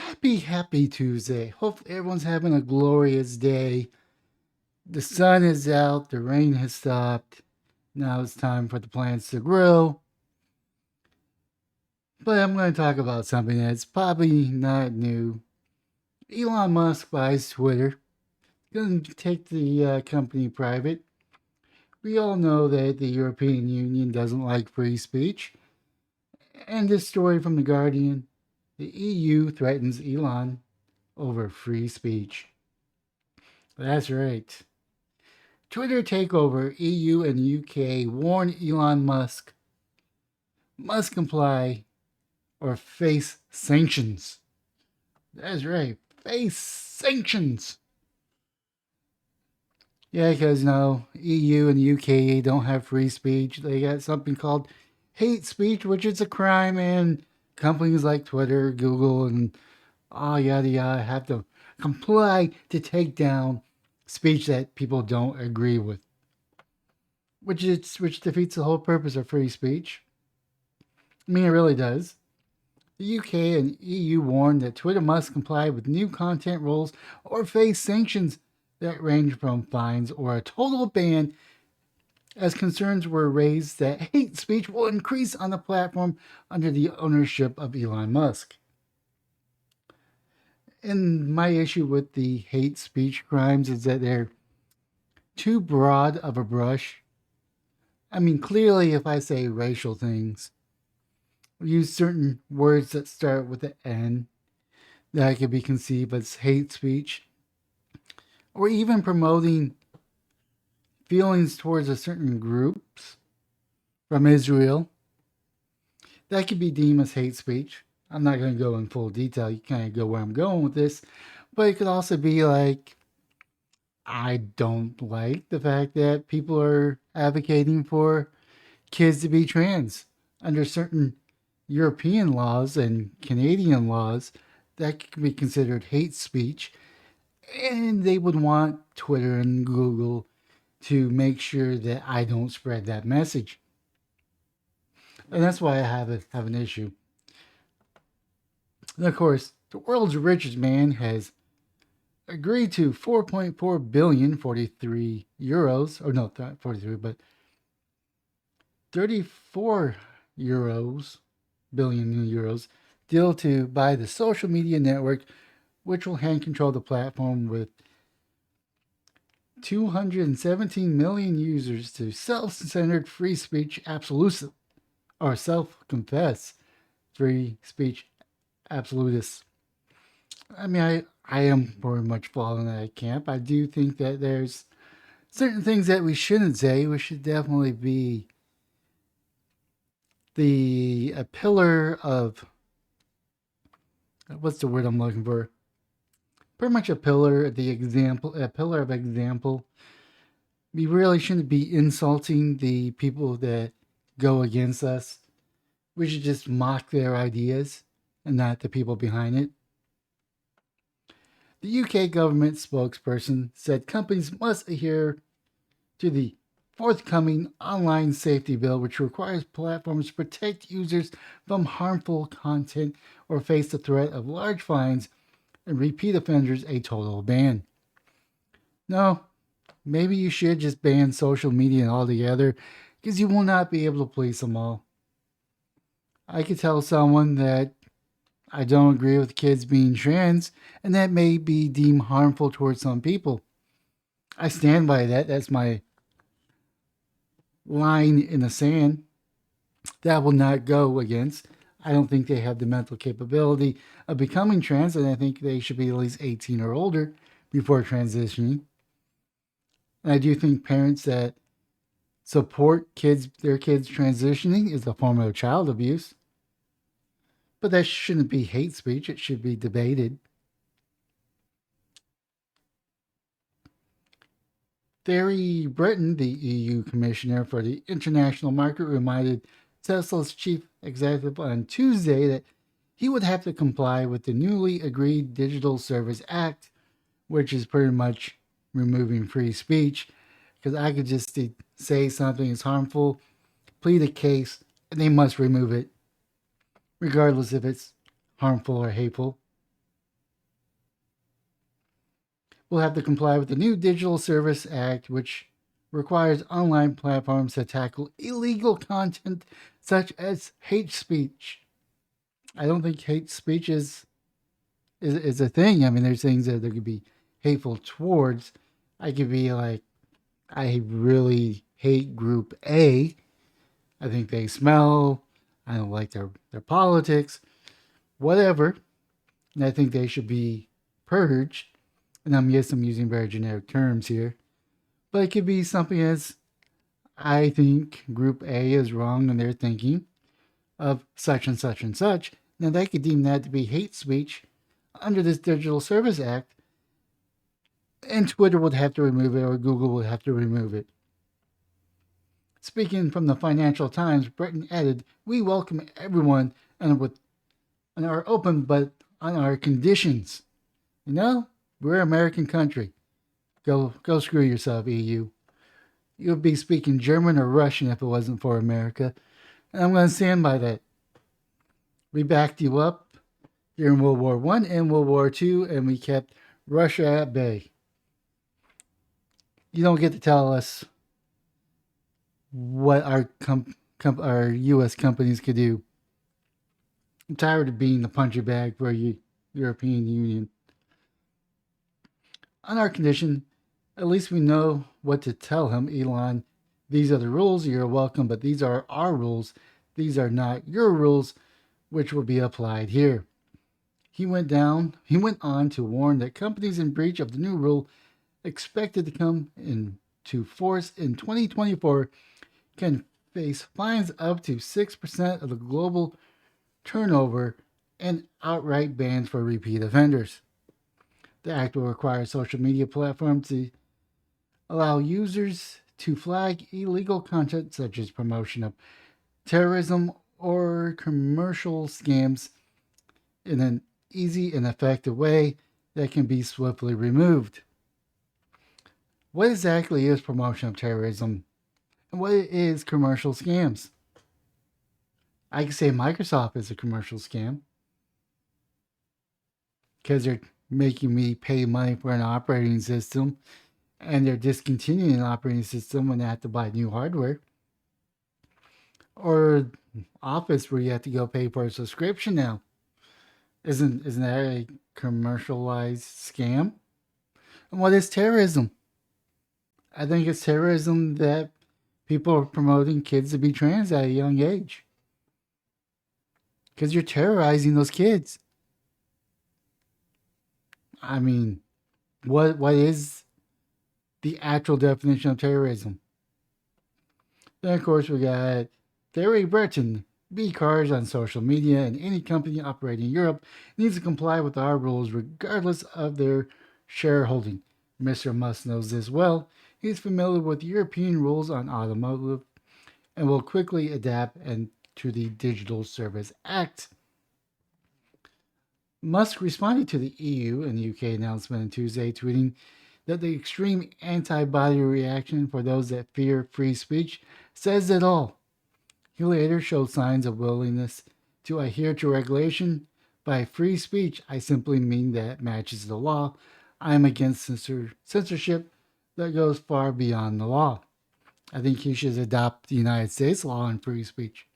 Happy Tuesday. Hopefully, everyone's having a glorious day. The sun is out, the rain has stopped. Now it's time for the plants to grow. But I'm going to talk about something that's probably not new. Elon Musk buys Twitter, going to take the company private. We all know that the European Union doesn't like free speech. And this story from The Guardian, the EU threatens Elon over free speech. That's right. Twitter takeover, EU and UK warn Elon Musk must comply or face sanctions. That's right, face sanctions. Yeah, because no, EU and UK don't have free speech. They got something called hate speech, which is a crime, and companies like Twitter, Google, and yada yada have to comply to take down speech that people don't agree with, which defeats the whole purpose of free speech. I mean, it really does. The UK and EU warned that Twitter must comply with new content rules or face sanctions that range from fines or a total ban, as concerns were raised that hate speech will increase on the platform under the ownership of Elon Musk. And my issue with the hate speech crimes is that they're too broad of a brush. I mean, clearly, if I say racial things, use certain words that start with an N, that could be conceived as hate speech, or even promoting feelings towards a certain groups from Israel, that could be deemed as hate speech. I'm not going to go in full detail. You kind of go where I'm going with this, but it could also be like, I don't like the fact that people are advocating for kids to be trans under certain European laws and Canadian laws. That could be considered hate speech, and they would want Twitter and Google to make sure that I don't spread that message. And that's why I have an issue. And of course, the world's richest man has agreed to 4.4 billion, 43 euros, or no, not 43, but 34 euros, billion euros, deal to buy the social media network, which will hand control the platform with 217 million users to self-centered free speech absolutists, or self-confess free speech absolutists. I mean, I am very much following that camp. I do think that there's certain things that we shouldn't say. We should definitely be a pillar of, what's the word I'm looking for? Pretty much a pillar, a pillar of example. We really shouldn't be insulting the people that go against us. We should just mock their ideas and not the people behind it. The UK government spokesperson said companies must adhere to the forthcoming online safety bill, which requires platforms to protect users from harmful content or face the threat of large fines and repeat offenders a total ban. No, maybe you should just ban social media altogether because you will not be able to police them all. I could tell someone that I don't agree with kids being trans, and that may be deemed harmful towards some people. I stand by that. That's my line in the sand. That will not go against. I don't think they have the mental capability of becoming trans, and I think they should be at least 18 or older before transitioning. And I do think parents that support their kids transitioning is a form of child abuse. But that shouldn't be hate speech. It should be debated. Thierry Breton, the EU Commissioner for the International Market, reminded Tesla's chief executive on Tuesday that he would have to comply with the newly agreed Digital Service Act, which is pretty much removing free speech. Because I could just say something is harmful, plead a case, and they must remove it, regardless if it's harmful or hateful. will have to comply with the new Digital Service Act, which requires online platforms to tackle illegal content such as hate speech. I don't think hate speech is a thing. I mean, there's things that there could be hateful towards. I could be like, I really hate Group A. I think they smell. I don't like their politics, whatever. And I think they should be purged. And I'm using very generic terms here. But it could be something as I think Group A is wrong in their thinking of such and such and such. Now they could deem that to be hate speech under this Digital Service Act, and Twitter would have to remove it or Google would have to remove it. Speaking from the Financial Times, Britain added, "We welcome everyone and are open, but on our conditions." You know, we're an American country. Go screw yourself, EU. You'd be speaking German or Russian if it wasn't for America. And I'm going to stand by that. We backed you up during World War I and World War II, and we kept Russia at bay. You don't get to tell us what our U.S. companies could do. I'm tired of being the puncher bag for a European Union. On our condition, at least we know what to tell him, Elon. These are the rules. You're welcome, but these are our rules. These are not your rules, which will be applied here. He went on to warn that companies in breach of the new rule expected to come into force in 2024 can face fines up to 6% of the global turnover and outright bans for repeat offenders. The act will require social media platforms to allow users to flag illegal content such as promotion of terrorism or commercial scams in an easy and effective way that can be swiftly removed. What exactly is promotion of terrorism? And what is commercial scams? I can say Microsoft is a commercial scam because they're making me pay money for an operating system and they're discontinuing an operating system when they have to buy new hardware. Or Office where you have to go pay for a subscription now. Isn't that a commercialized scam? And what is terrorism? I think it's terrorism that people are promoting kids to be trans at a young age. Because you're terrorizing those kids. I mean, what is the actual definition of terrorism? Then, of course, we got Theory Breton. B cars on social media and any company operating in Europe needs to comply with our rules regardless of their shareholding. Mr. Musk knows this well. He's familiar with European rules on automotive and will quickly adapt to the Digital Service Act. Musk responded to the EU and UK announcement on Tuesday, tweeting that the extreme antibody reaction for those that fear free speech says it all. He later showed signs of willingness to adhere to regulation. By free speech, I simply mean that matches the law. I am against censorship that goes far beyond the law. I think he should adopt the United States law on free speech.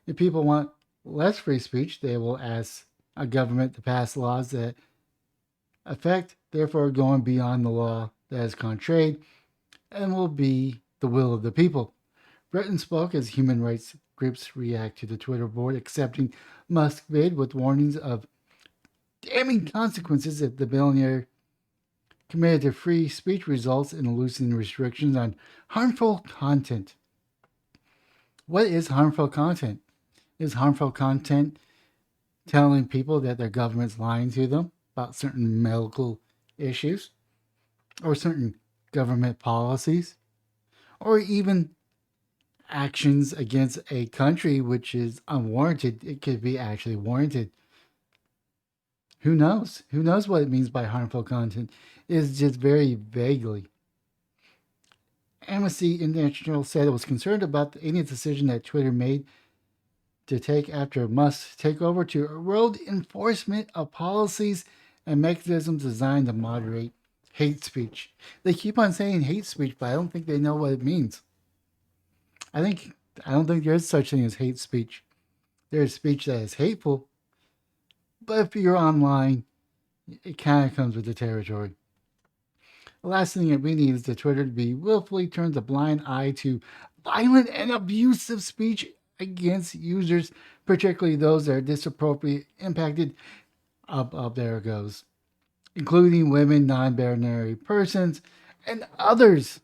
If people want less free speech, they will ask a government to pass laws that affect, therefore going beyond the law that is contrary, and will be the will of the people. Breton spoke as human rights groups react to the Twitter board accepting Musk's bid with warnings of damning consequences if the billionaire committed to free speech results in loosening restrictions on harmful content. What is harmful content? Is harmful content telling people that their government's lying to them about certain medical issues or certain government policies or even actions against a country which is unwarranted? It could be actually warranted. Who knows? Who knows what it means by harmful content? It's just very vaguely. Amnesty International said it was concerned about any decision that Twitter made to take after Musk's takeover to erode enforcement of policies and mechanisms designed to moderate hate speech. They keep on saying hate speech, but I don't think they know what it means. I think I don't think there's such thing as hate speech. There's speech that is hateful, but if you're online, it kind of comes with the territory. The last thing that we need is the Twitter to be willfully turns a blind eye to violent and abusive speech against users, particularly those that are disproportionately impacted. Up there it goes, including women, non-binary persons, and others.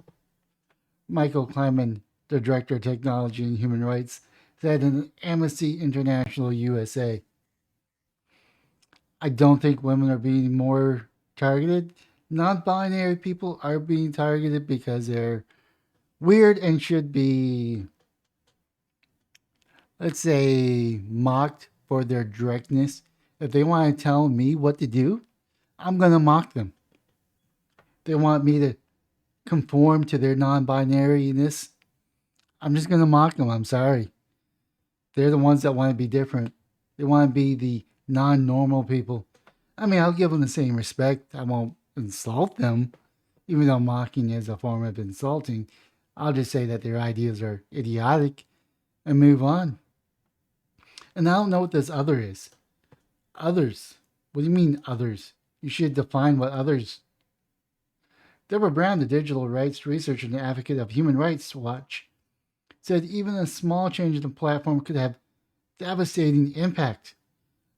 Michael Kleiman, the director of technology and human rights, said in Amnesty International USA. I don't think women are being more targeted. Non binary people are being targeted because they're weird and should be, let's say, mocked for their directness. If they want to tell me what to do, I'm going to mock them. They want me to conform to their non binariness. I'm just going to mock them. I'm sorry. They're the ones that want to be different. They want to be the non normal people. I mean, I'll give them the same respect. I won't insult them, even though mocking is a form of insulting. I'll just say that their ideas are idiotic and move on. And I don't know what this other is. Others. What do you mean, others? You should define what others. Deborah Brown, the digital rights researcher and advocate of Human Rights Watch, said even a small change in the platform could have devastating impact.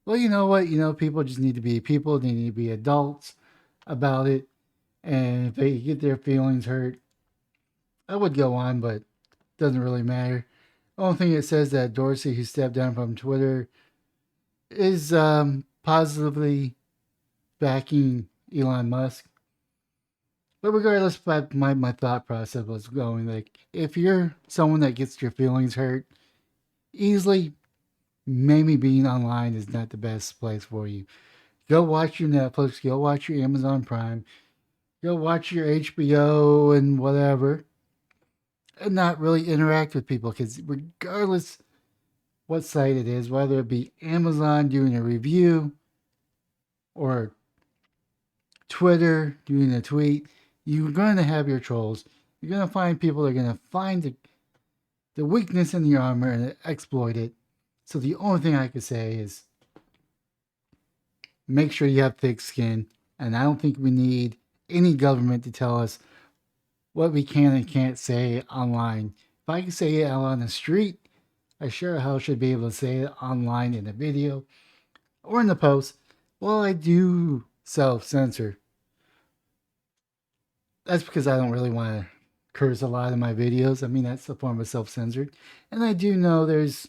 Well, you know what? People just need to be people. They need to be adults about it. And if they get their feelings hurt, I would go on, but it doesn't really matter. The only thing it says that Dorsey, who stepped down from Twitter, is positively backing Elon Musk. But regardless, my thought process was going like, if you're someone that gets your feelings hurt easily, maybe being online is not the best place for you. Go watch your Netflix, go watch your Amazon Prime, go watch your HBO and whatever, and not really interact with people because regardless what site it is, whether it be Amazon doing a review or Twitter doing a tweet, you're going to have your trolls. You're going to find people that are going to find the weakness in your armor and exploit it. So the only thing I could say is make sure you have thick skin. And I don't think we need any government to tell us what we can and can't say online. If I can say it out on the street, I sure hell should be able to say it online in a video or in the post. Well, I do self-censor. That's because I don't really want to curse a lot in my videos. I mean, that's a form of self-censored. And I do know there's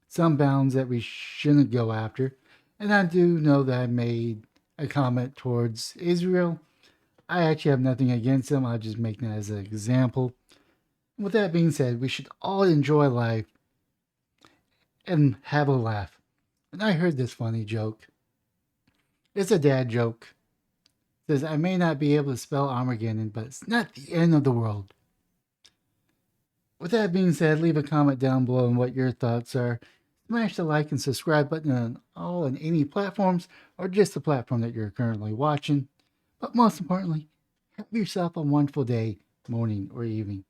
some bounds that we shouldn't go after. And I do know that I made a comment towards Israel. I actually have nothing against them. I'll just make that as an example. With that being said, we should all enjoy life and have a laugh. And I heard this funny joke. It's a dad joke. It says, I may not be able to spell Armageddon, but it's not the end of the world. With that being said, leave a comment down below on what your thoughts are. Smash the like and subscribe button on all and any platforms, or just the platform that you're currently watching. But most importantly, have yourself a wonderful day, morning, or evening.